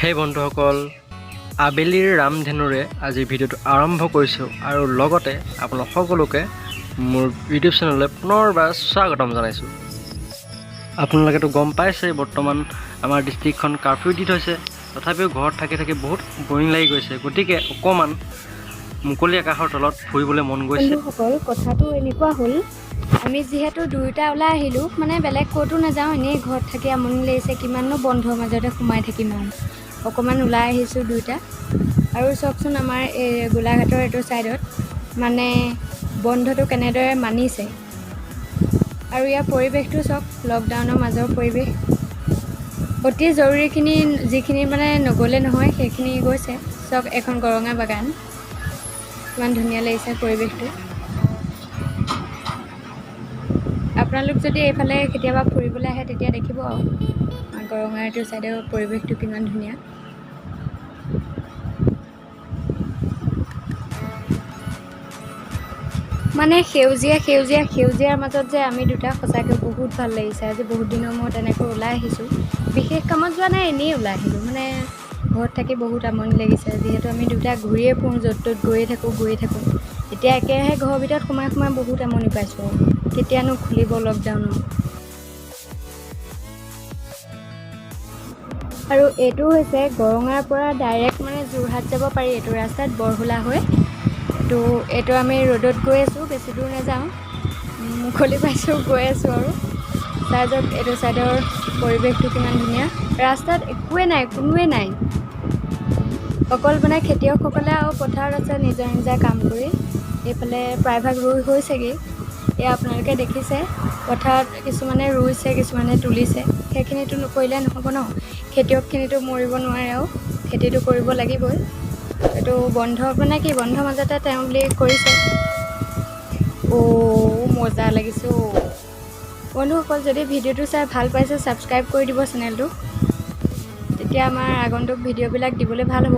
হে বন্ধুসকল, আবেলিৰ ৰামধেনুৰে আজি ভিডিঅ'টো আৰম্ভ কৰিছোঁ আৰু লগতে আপোনালোক সকলোকে মোৰ ইউটিউব চেনেললৈ পুনৰবাৰ স্বাগতম জনাইছোঁ। আপোনালোকেতো গম পাইছে বৰ্তমান আমাৰ ডিষ্ট্ৰিক্টখন কাৰ্ফিউ দি থৈছে, তথাপিও ঘৰত থাকি থাকি বহুত বৰিং লাগি গৈছে, গতিকে অকণমান মুকলি আকাশৰ তলত ফুৰিবলৈ মন গৈছে। বন্ধুসকল, কথাটো এনেকুৱা হ'ল, আমি যিহেতু দুয়োটা ওলাই আহিলোঁ, মানে বেলেগ ক'তো নাযাওঁ, এনেই ঘৰত থাকি আমনি লাগিছে, কিমাননো বন্ধৰ মাজতে সোমাই থাকিম আৰু অকণমান ওলাই আহিছোঁ দুয়োটা। আৰু চাওকচোন আমাৰ এই গোলাঘাটৰ এইটো ছাইডত মানে বন্ধটো কেনেদৰে মানিছে আৰু ইয়াৰ পৰিৱেশটো চাওক, লকডাউনৰ মাজৰ পৰিৱেশ। অতি জৰুৰীখিনি যিখিনি মানে নগ'লে নহয় সেইখিনি গৈছে। চাওক, এখন গৰঙা বাগান, ইমান ধুনীয়া লাগিছে পৰিৱেশটো। আপোনালোক যদি এইফালে কেতিয়াবা ফুৰিবলৈ আহে তেতিয়া দেখিব আৰু গৰঙা এইটো ছাইডৰ পৰিৱেশটো কিমান ধুনীয়া। মানে সেউজীয়াৰ মাজত যে আমি দুটা সঁচাকৈ বহুত ভাল লাগিছে। আজি বহুত দিনৰ মূৰত এনেকৈ ওলাই আহিছোঁ, বিশেষ কামত যোৱা নাই, এনেই ওলাই আহিলোঁ। মানে ঘৰত থাকি বহুত আমনি লাগিছে, যিহেতু আমি দুটা ঘূৰিয়ে ফুৰোঁ, য'ত ত'ত গৈয়ে থাকোঁ। এতিয়া একেৰাহে ঘৰৰ ভিতৰত সোমাই বহুত আমনি পাইছোঁ। কেতিয়ানো খুলিব লকডাউনৰ। আৰু এইটো হৈছে গৰঙাৰ পৰা ডাইৰেক্ট মানে যোৰহাট যাব পাৰি এইটো ৰাস্তাত, বৰহোলা হৈ। এইটো আমি ৰ'দত গৈ আছোঁ, বেছি দূৰ নাযাওঁ, মুকলি পাইছোঁ, গৈ আছোঁ আৰু চাইজত। এইটো ছাইডৰ পৰিৱেশটো কিমান ধুনীয়া, ৰাস্তাত একোৱে নাই, কোনোৱে নাই, অকল মানে খেতিয়কসকলে আৰু পথাৰত আছে নিজা কাম কৰি। এইফালে প্ৰায়ভাগ ৰুই হৈছেগৈ। এয়া আপোনালোকে দেখিছে, পথাৰত কিছুমানে ৰুইছে, কিছুমানে তুলিছে। সেইখিনিতো নকৰিলে নহ'ব ন, খেতিয়কখিনিতো মৰিব নোৱাৰে আৰু খেতিটো কৰিব লাগিবই। এইটো বন্ধ মানে কি, বন্ধৰ মাজতে তেওঁ বুলি কৰিছে। মজা লাগিছে বন্ধুসকল। যদি ভিডিঅ'টো চাই ভাল পাইছে, ছাবস্ক্ৰাইব কৰি দিব চেনেলটো, তেতিয়া আমাৰ আগন্তুক ভিডিঅ'বিলাক দিবলৈ ভাল হ'ব।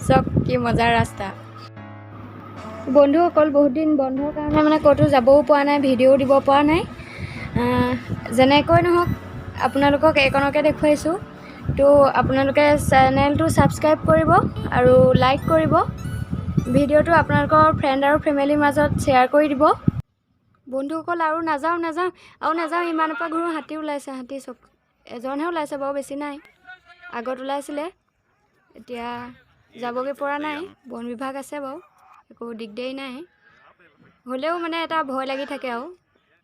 চাওক কি মজাৰ ৰাস্তা। বন্ধুসকল, বহুত দিন বন্ধৰ কাৰণে মানে ক'তো যাবও পৰা নাই, ভিডিঅ'ও দিব পৰা নাই। যেনেকৈ নহওক আপোনালোকক এইকণকে দেখুৱাইছোঁ। তো আপোনালোকে চেনেলটো ছাবস্ক্ৰাইব কৰিব আৰু লাইক কৰিব, ভিডিঅ'টো আপোনালোকৰ ফ্ৰেণ্ড আৰু ফেমিলিৰ মাজত শ্বেয়াৰ কৰি দিব। বন্ধুসকল, আৰু নাযাওঁ, ইমানৰ পৰা ঘূৰোঁ। হাতী ওলাইছে, হাতী চব, এজনহে ওলাইছে বাৰু, বেছি নাই। আগত ওলাইছিলে, এতিয়া যাবগৈ পৰা নাই। বন বিভাগ আছে বাৰু, একো দিগদাৰি নাই, হ'লেও মানে এটা ভয় লাগি থাকে আৰু